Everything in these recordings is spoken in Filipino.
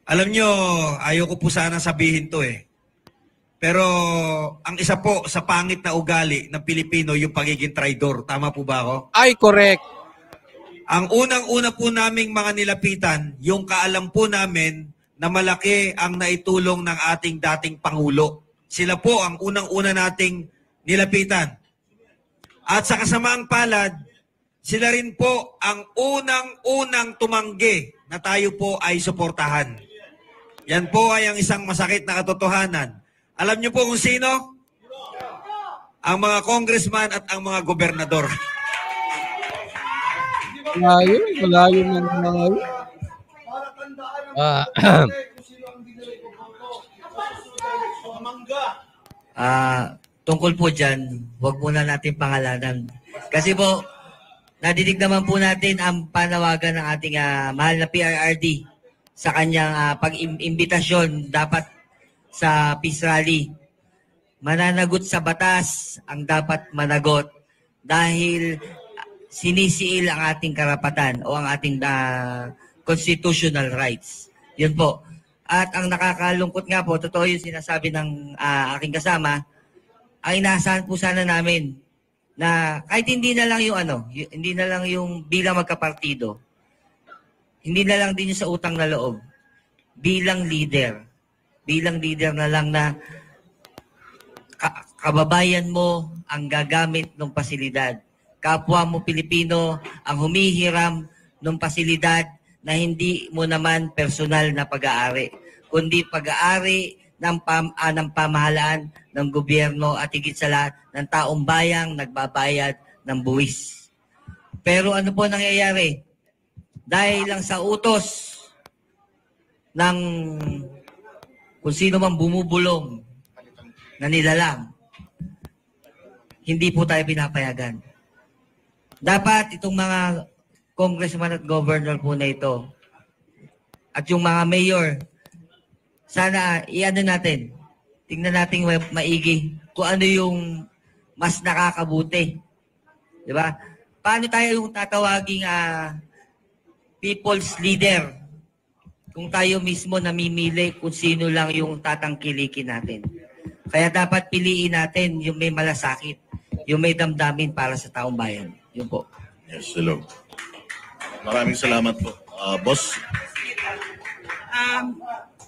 Alam nyo, ayaw ko po sana sabihin to eh. Pero ang isa po sa pangit na ugali ng Pilipino yung pagiging traidor. Tama po ba ako? Ay, correct. Ang unang-una po naming mga nilapitan, yung kaalam po namin na malaki ang naitulong ng ating dating Pangulo. Sila po ang unang-una nating nilapitan. At sa kasamaang palad, sila rin po ang unang-unang tumanggi na tayo po ay suportahan. Yan po ay ang isang masakit na katotohanan. Alam niyo po kung sino? Ang mga congressman at ang mga gobernador. Malayo ng mga yun. Tungkol po dyan, huwag muna natin pangalanan. Kasi po, nadidig naman po natin ang panawagan ng ating mahal na PRRD sa kanyang pag-imbitasyon dapat sa peace rally. Mananagot sa batas ang dapat managot dahil sinisiil ang ating karapatan o ang ating constitutional rights. Yun po. At ang nakakalungkot nga po, totoo yung sinasabi ng aking kasama, ang inaasahan po sana namin na kahit hindi na lang yung hindi na lang yung bilang magkapartido, hindi na lang din yung sa utang na loob, bilang leader na lang na kababayan mo ang gagamit ng pasilidad. Kapwa mo Pilipino ang humihiram ng pasilidad na hindi mo naman personal na pag-aari, kundi pag-aari ng pamahalaan ng gobyerno at higit sa lahat ng taong bayang nagbabayad ng buwis. Pero ano po nangyayari? Dahil lang sa utos ng kung sino man bumubulong na nilalang, hindi po tayo pinapayagan. Dapat itong mga congressman at governor po na ito at yung mga mayor, sana natin, tingnan natin maigi kung ano yung mas nakakabuti. Di ba? Paano tayo yung tatawaging people's leader kung tayo mismo namimili kung sino lang yung tatangkilikin natin? Kaya dapat piliin natin yung may malasakit, yung may damdamin para sa taong bayan. Yun po. Yes, hello. Maraming salamat po. Boss?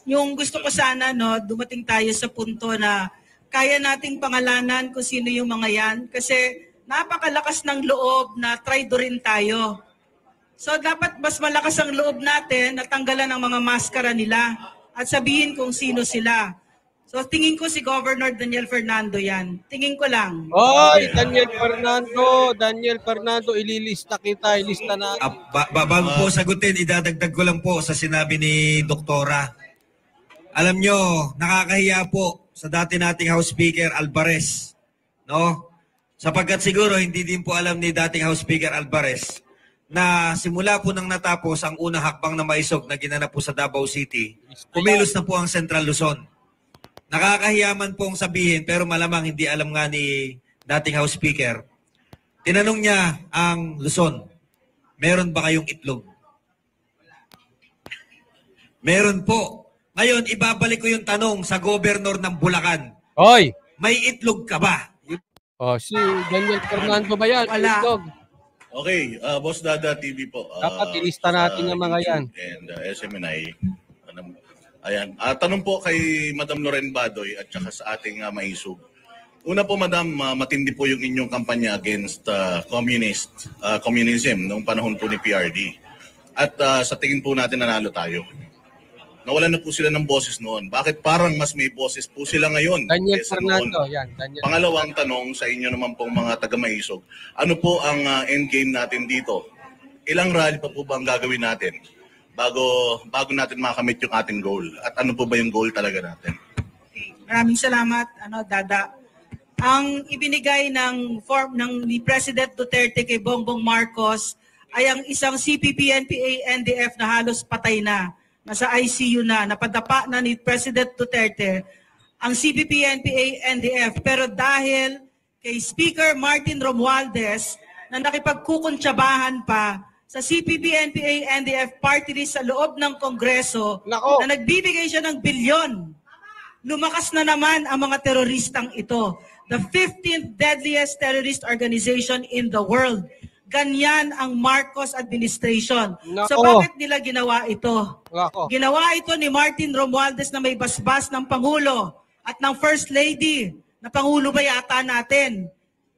Yung gusto ko sana, dumating tayo sa punto na kaya nating pangalanan kung sino yung mga yan. Kasi napakalakas ng loob na traidorin tayo. So dapat mas malakas ang loob natin na tanggalan ang mga maskara nila at sabihin kung sino sila. So tingin ko si Governor Daniel Fernando yan. Tingin ko lang. Oy, Daniel Fernando, ililista kita, ilista na. Bago po sagutin, idadagdag ko lang po sa sinabi ni Doktora. Alam nyo, nakakahiya po sa dati nating House Speaker Alvarez. No? Sapagkat siguro hindi din po alam ni dating House Speaker Alvarez na simula po nang natapos ang unang hakbang na maisog na ginanap po sa Davao City, kumilos na po ang Central Luzon. Nakakahiyaman pong sabihin pero malamang hindi alam nga ni dating House Speaker. Tinanong niya ang Luzon, meron ba kayong itlog? Meron po. Ngayon, ibabalik ko yung tanong sa Governor ng Bulacan. Oy! May itlog ka ba? Si Daniel Fernando ba yan? Wala. Itlog. Okay, Boss Dada TV po. Dapat ilista natin yung mga yan. And SMNI. Ayan. Tanong po kay Madam Loren Badoy at saka sa ating maisog. Una po, Madam, matindi po yung inyong kampanya against communism noong panahon po ni PRD. At sa tingin po natin nanalo tayo. Nawalan na po sila ng boses noon. Bakit parang mas may boses po sila ngayon? Daniel Fernando, yan. Pangalawang tanong sa inyo naman pong mga taga-maisog. Ano po ang endgame natin dito? Ilang rally pa po ba ang gagawin natin bago natin makamit yung ating goal? At ano po ba yung goal talaga natin? Maraming salamat, Dada. Ang ibinigay ng form ni President Duterte kay Bongbong Marcos ay ang isang CPP-NPA-NDF na halos patay na. Nasa ICU na, napadapa na ni President Duterte ang CPP-NPA-NDF. Pero dahil kay Speaker Martin Romualdez na nakipagkukuntsabahan pa sa CPP, NPA, NDF party list sa loob ng Kongreso Nako. na nagbibigay siya ng bilyon. Lumakas na naman ang mga teroristang ito. The 15th deadliest terrorist organization in the world. Ganyan ang Marcos administration. Nako. So bakit nila ginawa ito? Nako. Ginawa ito ni Martin Romualdez na may basbas ng Pangulo at ng First Lady na Pangulo ba yata natin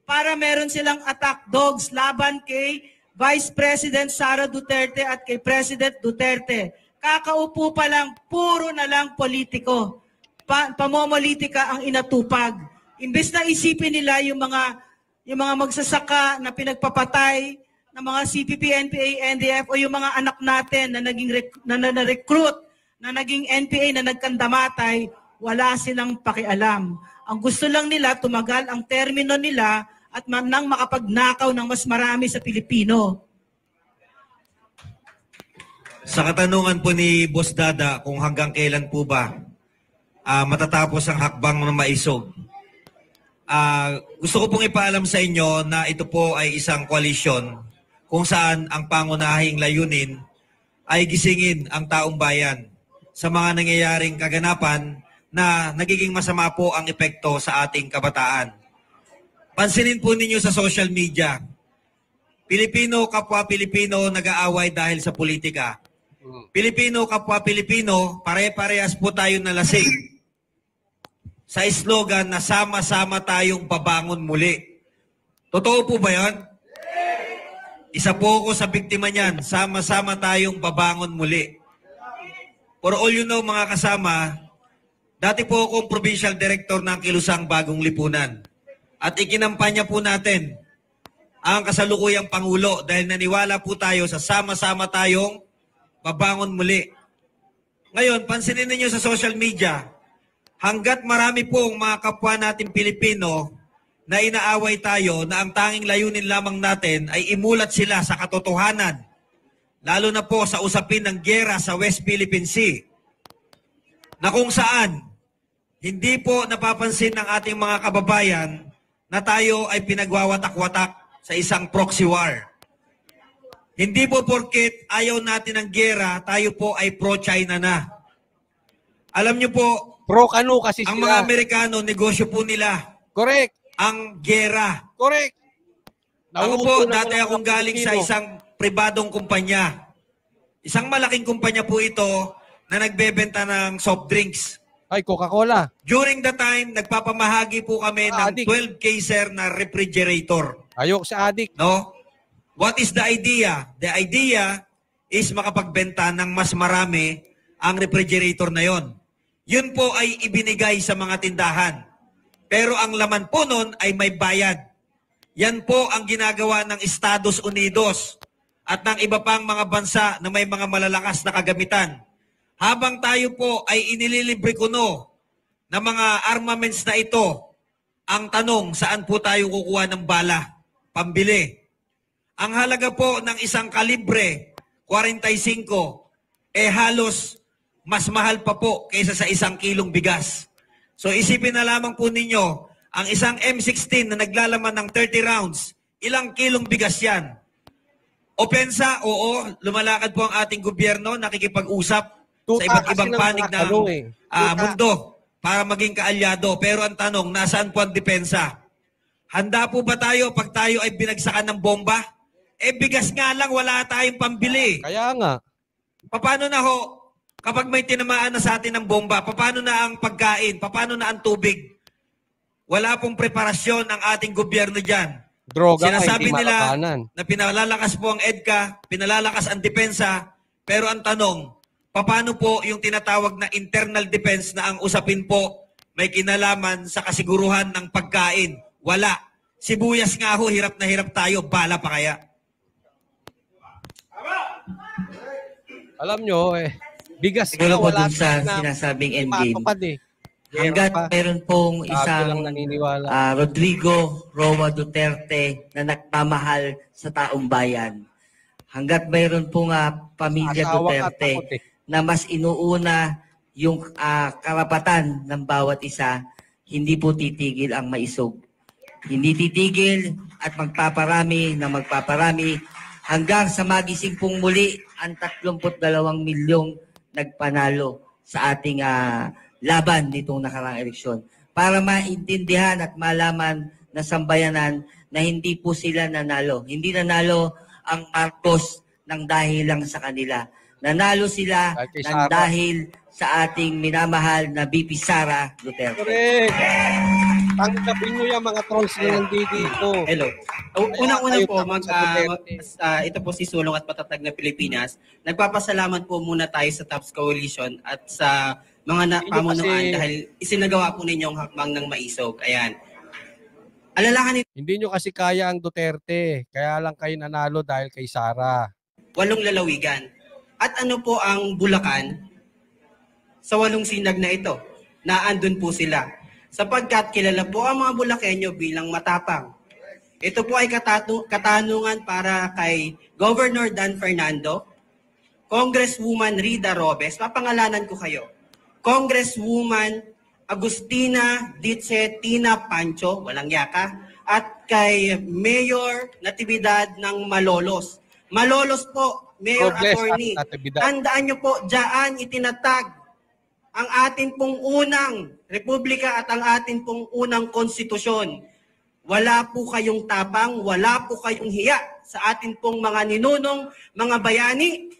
para meron silang attack dogs laban kay Vice President Sara Duterte at kay President Duterte. Kakaupo pa lang, puro na lang politiko. Pamomolitika ang inatupag. Imbes na isipin nila yung mga magsasaka na pinagpapatay ng mga CPP, NPA, NDF o yung mga anak natin na naging na-recruit, na naging NPA na nagkandamatay, wala silang pakialam. Ang gusto lang nila, tumagal ang termino nila at nang makapagnakaw ng mas marami sa Pilipino. Sa katanungan po ni Boss Dada kung hanggang kailan po ba matatapos ang hakbang ng maisog. Gusto ko pong ipaalam sa inyo na ito po ay isang koalisyon kung saan ang pangunahing layunin ay gisingin ang taong bayan sa mga nangyayaring kaganapan na nagiging masama po ang epekto sa ating kabataan. Pansinin po ninyo sa social media, Pilipino kapwa Pilipino nag-aaway dahil sa politika. Pilipino kapwa Pilipino, pare-parehas po tayo nalasing sa slogan na sama-sama tayong babangon muli. Totoo po ba yan? Isa po ako sa biktima niyan, sama-sama tayong babangon muli. For all you know mga kasama, dati po akong provincial director ng Kilusang Bagong Lipunan. At ikinampanya po natin ang kasalukuyang Pangulo dahil naniwala po tayo sa sama-sama tayong babangon muli. Ngayon, pansinin ninyo sa social media, hanggat marami pong mga kapwa natin Pilipino na inaaway tayo na ang tanging layunin lamang natin ay imulat sila sa katotohanan, lalo na po sa usapin ng giyera sa West Philippine Sea, na kung saan hindi po napapansin ng ating mga kababayan na tayo ay pinagwawatak-watak sa isang proxy war. Hindi po porket ayaw natin ng giyera, tayo po ay pro-China na. Alam niyo po, Pro-kanu kasi ang sila. mga Amerikano, negosyo po nila Correct. ang giyera. Correct. Ako po, Nauuto na dati mga akong galing sa Pilipino. isang pribadong kumpanya. Isang malaking kumpanya po ito na nagbebenta ng soft drinks. Ay, Coca-Cola. During the time, nagpapamahagi po kami ng Adik. 12 caser na refrigerator. Ayok sa adik. No? What is the idea? The idea is makapagbenta ng mas marami ang refrigerator na yon. Yun po ay ibinigay sa mga tindahan. Pero ang laman po nun ay may bayad. Yan po ang ginagawa ng Estados Unidos at ng iba pang mga bansa na may mga malalakas na kagamitan. Habang tayo po ay inililibre kuno ng mga armaments na ito, ang tanong, saan po tayo kukuha ng bala? Pambili. Ang halaga po ng isang kalibre, 45, halos mas mahal pa po kaysa sa 1 kilong bigas. So isipin na lamang po ninyo, ang isang M16 na naglalaman ng 30 rounds, ilang kilong bigas yan? Opensa, oo, lumalakad po ang ating gobyerno, nakikipag-usap sa iba't ibang panig ng mundo para maging kaalyado. Pero ang tanong, nasaan po ang depensa? Handa po ba tayo pag tayo ay binagsakan ng bomba? Bigas nga lang, wala tayong pambili. Kaya nga. Paano na ho, kapag may tinamaan na sa atin ng bomba, paano na ang pagkain? Paano na ang tubig? Wala pong preparasyon ang ating gobyerno dyan. Droga Sinasabi hindi nila makakanan. na pinalalakas po ang EDCA, pinalalakas ang depensa, pero ang tanong, paano po yung tinatawag na internal defense na ang usapin po may kinalaman sa kasiguruhan ng pagkain? Wala. Sibuyas nga ho, hirap na hirap tayo, bala pa kaya? Alam nyo, bigas Siguro po wala dun sa na- sinasabing hindi endgame. matupad eh. Hanggat meron pong Bago lang isang naniniwala. Rodrigo Roa Duterte na nagmamahal sa taong bayan. Hanggat mayroon pong pamilya Asawa ka, Duterte takot eh. na mas inuuna yung karapatan ng bawat isa, hindi po titigil ang maisog. Hindi titigil at magpaparami hanggang sa magising pong muli ang 32 milyong nagpanalo sa ating laban nitong nakaraang eleksyon. Para maintindihan at malaman na sambayanan na hindi po sila nanalo. Hindi nanalo ang Marcos ng dahil lang sa kanila. Nanalo sila ng dahil sa ating minamahal na VP Sara Duterte. Correct. Tanggapin nyo yung mga trolls na nandito. Hello. Unang-una po, ito po si Sulong at Patatag na Pilipinas. Nagpapasalamat po muna tayo sa TAPS Coalition at sa mga pamunuan dahil isinagawa po ninyong hakbang ng maisog. Ayan. Alalahanin. Hindi nyo kasi kaya ang Duterte. Kaya lang kayo nanalo dahil kay Sara. 8 lalawigan. At ano po ang Bulacan? Sa 8 sinag na ito, naandun po sila. Sapagkat kilala po ang mga Bulakenyo bilang matapang. Ito po ay katanungan para kay Governor Dan Fernando, Congresswoman Rida Robes, papangalanan ko kayo, Congresswoman Agustina Dice Tina Pancho, walang yaka, at kay Mayor Natividad ng Malolos. Malolos po, Mayor Attorney. Tandaan nyo po, dyan itinatag ang atin pong unang republika at ang atin pong unang konstitusyon. Wala po kayong tapang, wala po kayong hiya sa atin pong mga ninunong, mga bayani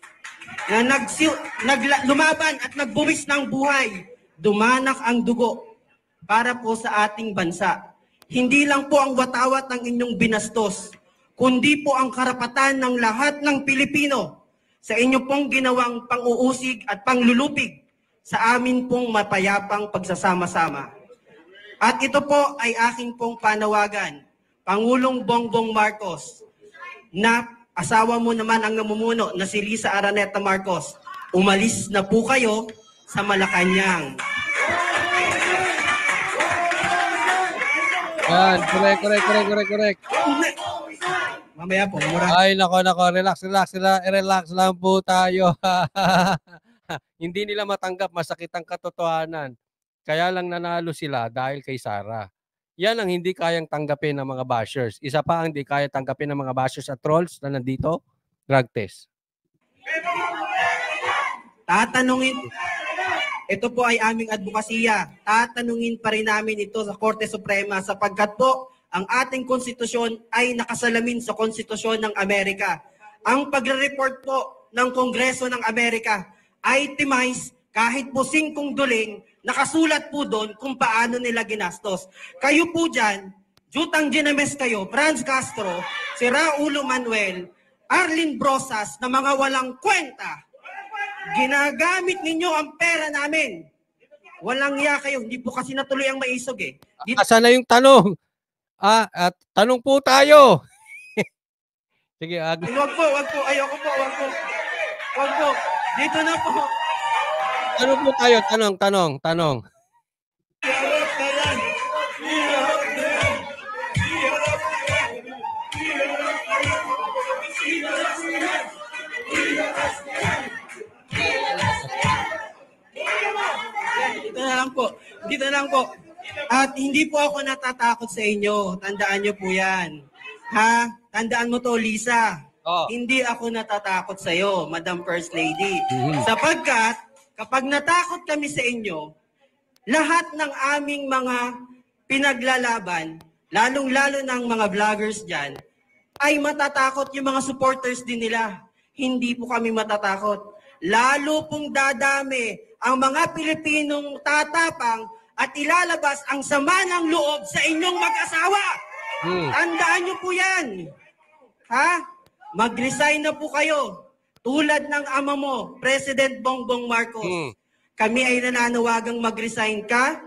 na lumaban at nagbuwis ng buhay. Dumanak ang dugo para po sa ating bansa. Hindi lang po ang watawat ng inyong binastos, kundi po ang karapatan ng lahat ng Pilipino sa inyo pong ginawang pang-uusig at panglulupig sa amin pong mapayapang pagsasama-sama. At ito po ay aking pong panawagan, Pangulong Bongbong Marcos, na asawa mo naman ang namumuno na si Lisa Araneta Marcos. Umalis na po kayo sa Malacanang. Yan, correct. Mamaya po, mura. Ay, nako, relax lang po tayo. Hindi nila matanggap, masakit ang katotohanan. Kaya lang nanalo sila dahil kay Sara. Yan ang hindi kayang tanggapin ng mga bashers. Isa pa ang hindi kaya tanggapin ng mga bashers at trolls na nandito, drug test. Tatanungin, ito po ay aming advokasya. Tatanungin pa rin namin ito sa Korte Suprema sapagkat po ang ating konstitusyon ay nakasalamin sa konstitusyon ng Amerika. Ang pagre-report po ng Kongreso ng Amerika itemize kahit po 5 duling, nakasulat po doon kung paano nila ginastos. Kayo po dyan, Jutang Ginemes kayo, Franz Castro, si Raulo Manuel, Arlene Brosas na mga walang kwenta. Ginagamit ninyo ang pera namin. Walang iya kayo, hindi po kasi natuloy ang maisog eh. Asan na yung tanong? At tanong po tayo. Sige, wag po, ayoko po, wag po. Dito na po. Ano po tayo? Tanong. Dito na lang po. At hindi po ako natatakot sa inyo. Tandaan nyo po yan. Ha? Tandaan mo to, Lisa. Hindi ako natatakot sa iyo, Madam First Lady. Sapagkat kapag natakot kami sa inyo, lahat ng aming mga pinaglalaban, lalong-lalo ng mga vloggers dyan, ay matatakot yung mga supporters din nila. Hindi po kami matatakot. Lalo pong dadami ang mga Pilipinong tatapang at ilalabas ang sama ng loob sa inyong mag-asawa. Tandaan nyo po yan. Ha? Mag-resign na po kayo. Tulad ng ama mo, President Bongbong Marcos. Kami ay nananawagang mag-resign ka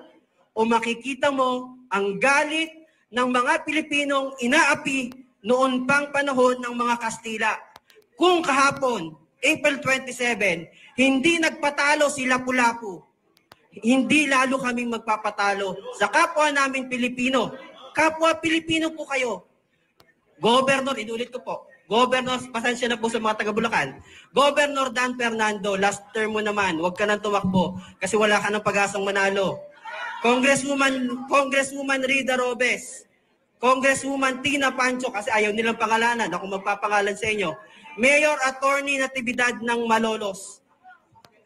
o makikita mo ang galit ng mga Pilipinong inaapi noon pang panahon ng mga Kastila. Kung kahapon, April 27, hindi nagpatalo si Lapu-Lapu, hindi lalo kaming magpapatalo sa kapwa namin Pilipino. Kapwa Pilipino po kayo. Governor, inulit ko po. Governor, pasensya na po sa mga taga-Bulacan. Governor Dan Fernando, last term mo naman, huwag ka nang tumakbo kasi wala ka ng pag-asang manalo. Congresswoman Rida Robes, Congresswoman Tina Pancho, kasi ayaw nilang pangalanan, ako magpapangalan sa inyo, Mayor Attorney Natividad ng Malolos.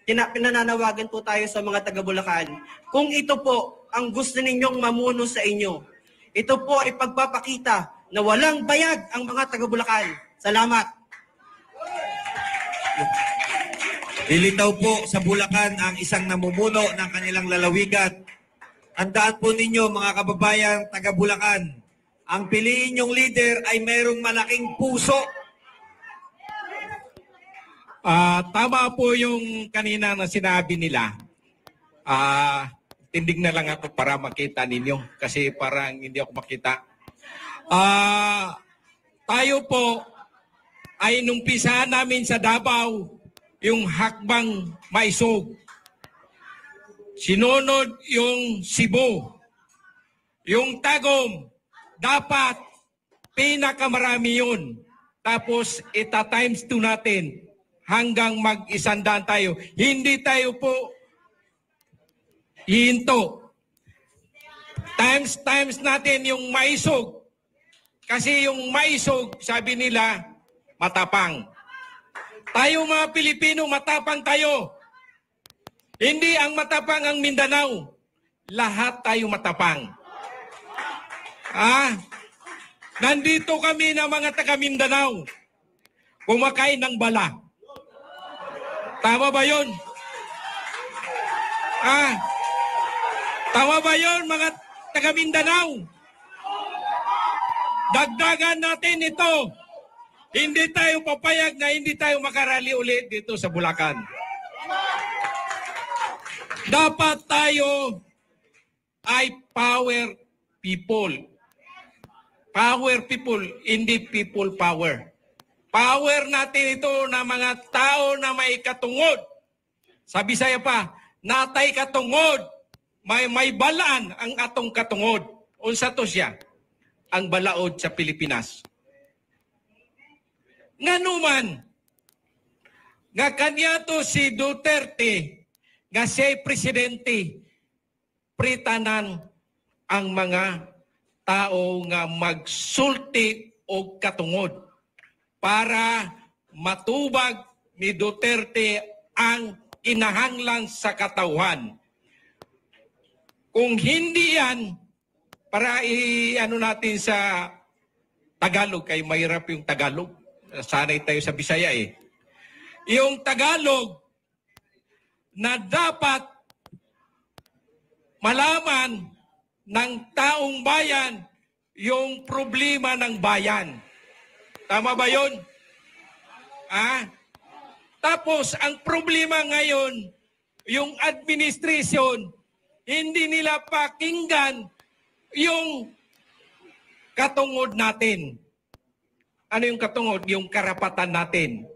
Pinananawagan po tayo sa mga taga Bulacan. Kung ito po ang gusto ninyong mamuno sa inyo, ito po ay pagpapakita na walang bayad ang mga taga Bulacan. Salamat. Lilitaw po sa Bulacan ang isang namumuno ng kanilang lalawigan. Tandaan po ninyo mga kababayan taga Bulacan, ang piliin yung leader ay mayroong malaking puso. Tama po yung kanina na sinabi nila. Tindig na lang ako para makita ninyo kasi parang hindi ako makita. Tayo po ay nung pisahan namin sa Davao yung hakbang Maisog. Sinunod yung Cebu. Yung Tagum, dapat pinakamarami yun. Tapos ita-times 2 natin hanggang mag-100 tayo. Hindi tayo po hihinto. Times natin yung Maisog. Kasi yung Maisog, sabi nila, matapang. Tayo mga Pilipino, matapang tayo. Hindi ang matapang ang Mindanao. Lahat tayo matapang. Nandito kami na mga taga Mindanao. Kumakain ng bala. Tama ba yun? Tama ba yun mga taga Mindanao? Dagdagan natin ito. Hindi tayo papayag na hindi tayo makarali ulit dito sa Bulacan. Dapat tayo ay power people. Power people, hindi people power. Power natin ito na mga tao na may katungod. Sa Bisaya pa, natay katungod. May balaan ang atong katungod. Unsa to siya? Ang balaod sa Pilipinas. Nganuman, nga kanya to si Duterte, nga siya'y presidente, pritanan ang mga tao nga magsulti o katungod para matubag ni Duterte ang kinahanglan sa katawhan. Kung hindi yan, para i-ano natin sa Tagalog, kay mahirap yung Tagalog. Sanay tayo sa Bisaya eh. Yung Tagalog na dapat malaman ng taong bayan yung problema ng bayan. Tama ba yun? Tapos, ang problema ngayon, yung administration, hindi nila pakinggan yung katungod natin. Ano yung katungod? Yung karapatan natin.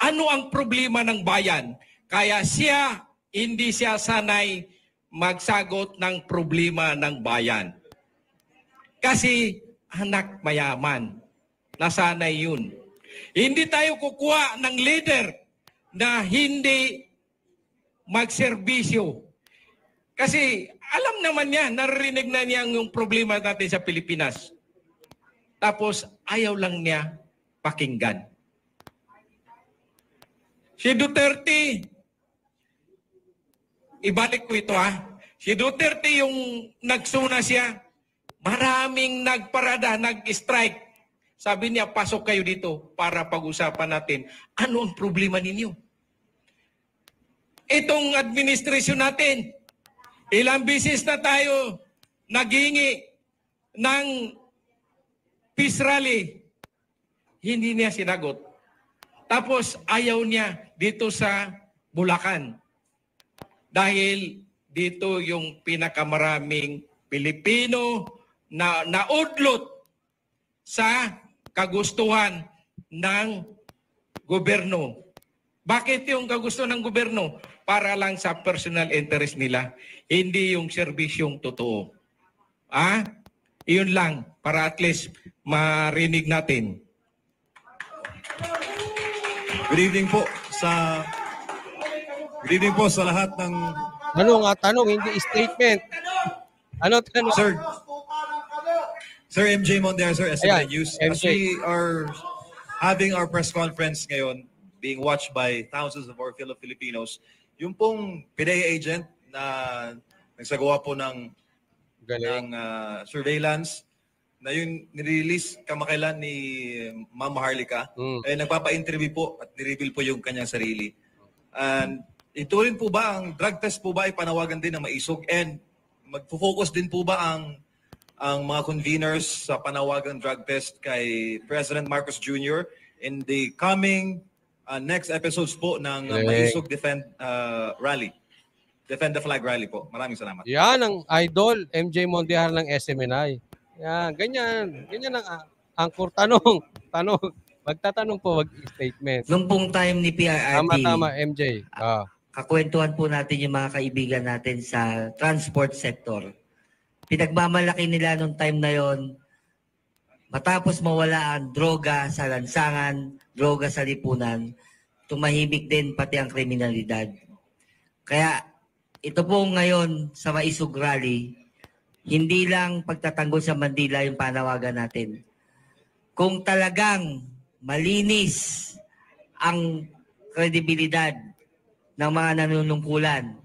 Ano ang problema ng bayan? Kaya hindi siya sanay magsagot ng problema ng bayan. Kasi anak mayaman. Nasanay yun. Hindi tayo kukuha ng leader na hindi magserbisyo. Kasi alam naman niya, narinig na niya yung problema natin sa Pilipinas. Tapos ayaw lang niya pakinggan. Si Duterte, ibalik ko ito Si Duterte yung nagsuna siya, maraming nagparada, nag-strike. Sabi niya, pasok kayo dito para pag-usapan natin. Ano ang problema ninyo? Itong administrasyon natin, ilang bisis na tayo naghingi ng peace rally. Hindi niya sinagot. Tapos ayaw niya dito sa Bulacan. Dahil dito yung pinakamaraming Pilipino na naudlot sa kagustuhan ng gobyerno. Bakit yung kagustuhan ng gobyerno? Para lang sa personal interest nila. Hindi yung serbisyong totoo. Iyon lang para at least marinig natin. Good evening po sa lahat ng... Tanong, hindi statement. Ano tanong? Sir MJ Mondear, Sir, SMN Ayan, News. As MJ. we are having our press conference ngayon, being watched by thousands of our fellow Filipinos, yung pong PDEA agent na nagsagawa po ng Galing. surveillance na yung nirelease kamakailan ni Ma'am Harlika, eh, nagpapa-interview po at nireveal po yung kanyang sarili. And ito rin po ba, ang drug test po ba ay panawagan din ng maisog? And magpo-focus din po ba ang mga conveners sa panawagang drug test kay President Marcos Jr. in the coming next episodes po ng Maisog Defend Rally. Defend the Flag Rally po. Maraming salamat. Yan ang idol, MJ Mondear ng SMNI. Yan, ganyan. Ganyan ang angkor tanong. Magtatanong po, statement. Nung pong time ni PRRT, Tama, MJ. kakwentuhan po natin yung mga kaibigan natin sa transport sector. Pinagmamalaki nila nung time na yon, matapos mawala ang droga sa lansangan, droga sa lipunan, tumahimik din pati ang kriminalidad. Kaya ito po ngayon sa Maisog Rally, hindi lang pagtatanggol sa Mandila yung panawagan natin. Kung talagang malinis ang kredibilidad ng mga nanunungkulan,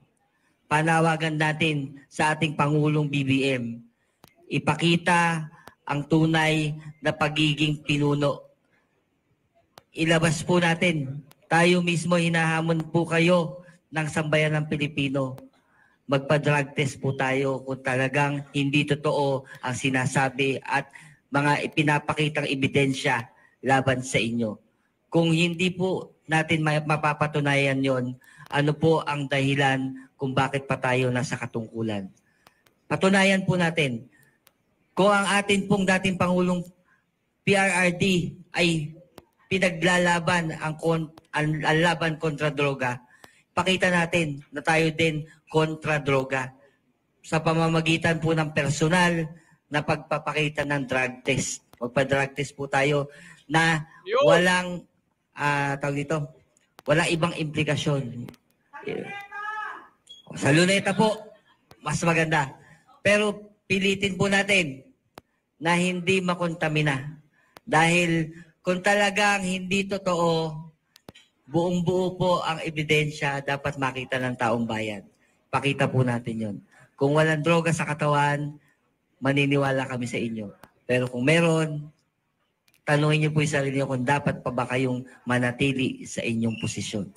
panawagan natin sa ating Pangulong BBM, ipakita ang tunay na pagiging pinuno. Ilabas po natin, tayo mismo hinahamon po kayo ng sambayan ng Pilipino. Magpa-drug test po tayo kung talagang hindi totoo ang sinasabi at mga ipinapakitang ebidensya laban sa inyo. Kung hindi po natin mapapatunayan yon, ano po ang dahilan kung bakit pa tayo nasa katungkulan? Patunayan po natin, kung ang atin pong dating Pangulong PRRD ay pinaglalaban ang laban kontra droga, pakita natin na tayo din kontra droga sa pamamagitan po ng personal na pagpapakita ng drug test. Magpa-drug test po tayo na walang walang ibang implikasyon. Sa luneta po, mas maganda. Pero pilitin po natin na hindi makontamina. Dahil kung talagang hindi totoo, buong-buo po ang ebidensya dapat makita ng taong bayan. Pakita po natin yon. Kung walang droga sa katawan, maniniwala kami sa inyo. Pero kung meron, tanungin niyo po yung sarili niyo kung dapat pa ba kayong manatili sa inyong posisyon.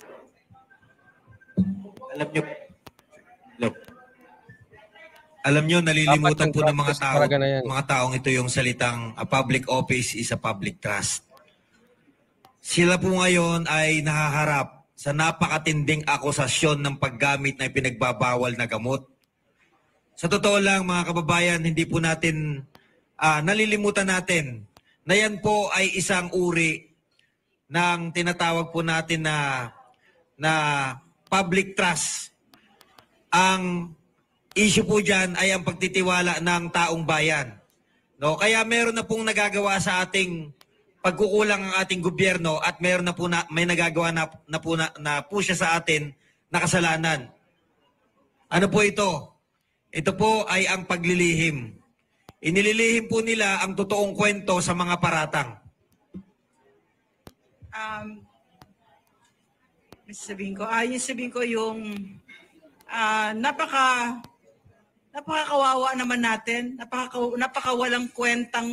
Alam nyo, nalilimutan po ng Dapat mga taong ito yung salitang a public office is a public trust. Sila po ngayon ay nahaharap sa napakatinding akusasyon ng paggamit ng pinagbabawal na gamot. Sa totoo lang mga kababayan, hindi po natin, nalilimutan natin na yan po ay isang uri ng tinatawag po natin na public trust. Ang issue po dyan ay ang pagtitiwala ng taong bayan. No? Kaya meron na pong nagagawa sa ating pagkukulang ang ating gobyerno at meron na po may nagagawa na po siya sa atin na kasalanan. Ano po ito? Ito po ay ang paglilihim. Inililihim po nila ang totoong kwento sa mga paratang. Sabihin ko yung napakakawawa naman natin, napakawalang kwentang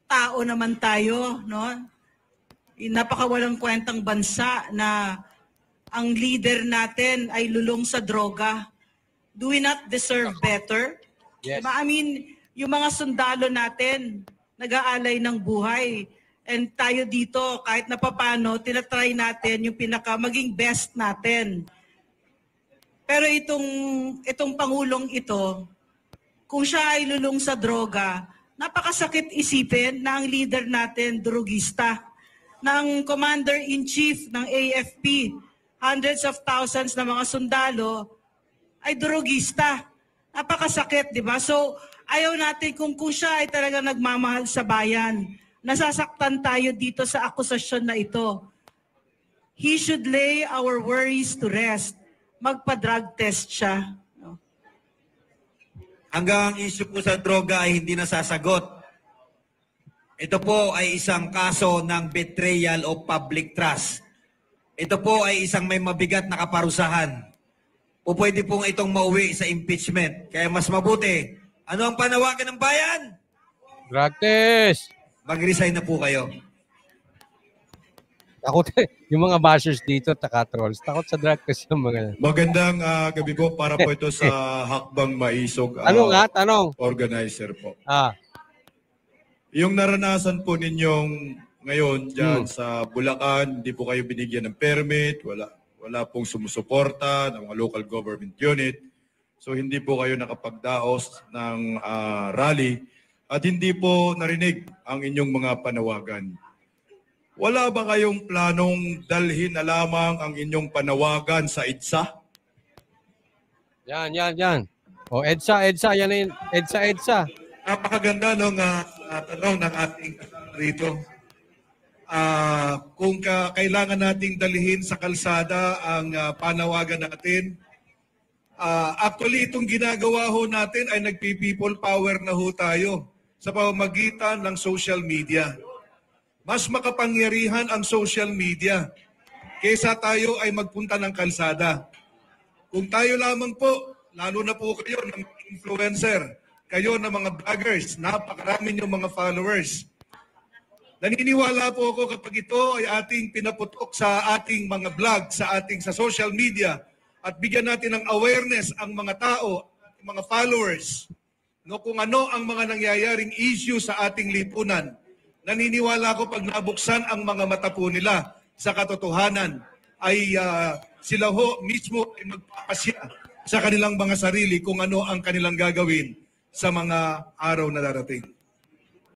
tao naman tayo, no? Napakawalang kwentang bansa na ang leader natin ay lulong sa droga. Do we not deserve better? Yes. Diba? I mean, yung mga sundalo natin, nag-aalay ng buhay. And tayo dito, kahit na papano, tinatry natin yung maging best natin. Pero itong Pangulong ito, kung siya ay lulong sa droga, napakasakit isipin na ang leader natin, drogista. Na ang commander-in-chief ng AFP, hundreds of thousands na mga sundalo, ay drogista. Napakasakit, di ba? So, ayaw natin kung siya ay talaga nagmamahal sa bayan. Nasasaktan tayo dito sa akusasyon na ito. He should lay our worries to rest. Magpa-drug test siya. Hanggang ang issue po sa droga ay hindi nasasagot. ito po ay isang kaso ng betrayal of public trust. Ito po ay isang may mabigat na kaparusahan. O pwede pong itong mauwi sa impeachment. Kaya mas mabuti, ano ang panawagan ng bayan? Drug test! Mag-resign na po kayo. Takot yung mga bashers dito, trolls. Takot sa drug test yung mga... Magandang gabi po para po ito sa Hakbang Maisog Tanong. organizer po. Ah. Yung naranasan po ninyong ngayon dyan sa Bulacan, hindi po kayo binigyan ng permit, wala pong sumusuporta ng mga local government unit. So hindi po kayo nakapagdaos ng rally at hindi po narinig ang inyong mga panawagan. Wala ba kayong planong dalhin na lamang ang inyong panawagan sa EDSA? Yan. O, EDSA, yan na yun. EDSA. Napakaganda ng tanong ng ating rito. Kung kailangan nating dalhin sa kalsada ang panawagan natin, actually itong ginagawa ho natin ay nagpi-people power na ho tayo sa pamamagitan ng social media. Mas makapangyarihan ang social media kaysa tayo ay magpunta ng kalsada. Kung tayo lamang po, lalo na po kayo ng influencer, kayo na mga vloggers, napakarami niyong mga followers. Naniniwala po ako kapag ito ay ating pinaputok sa ating mga vlog, sa social media, at bigyan natin ng awareness ang mga tao, mga followers, no, kung ano ang mga nangyayaring issue sa ating lipunan. Naniniwala ko pag nabuksan ang mga mata po nila sa katotohanan, ay sila ho mismo ay magpapasya sa kanilang mga sarili kung ano ang kanilang gagawin sa mga araw na darating.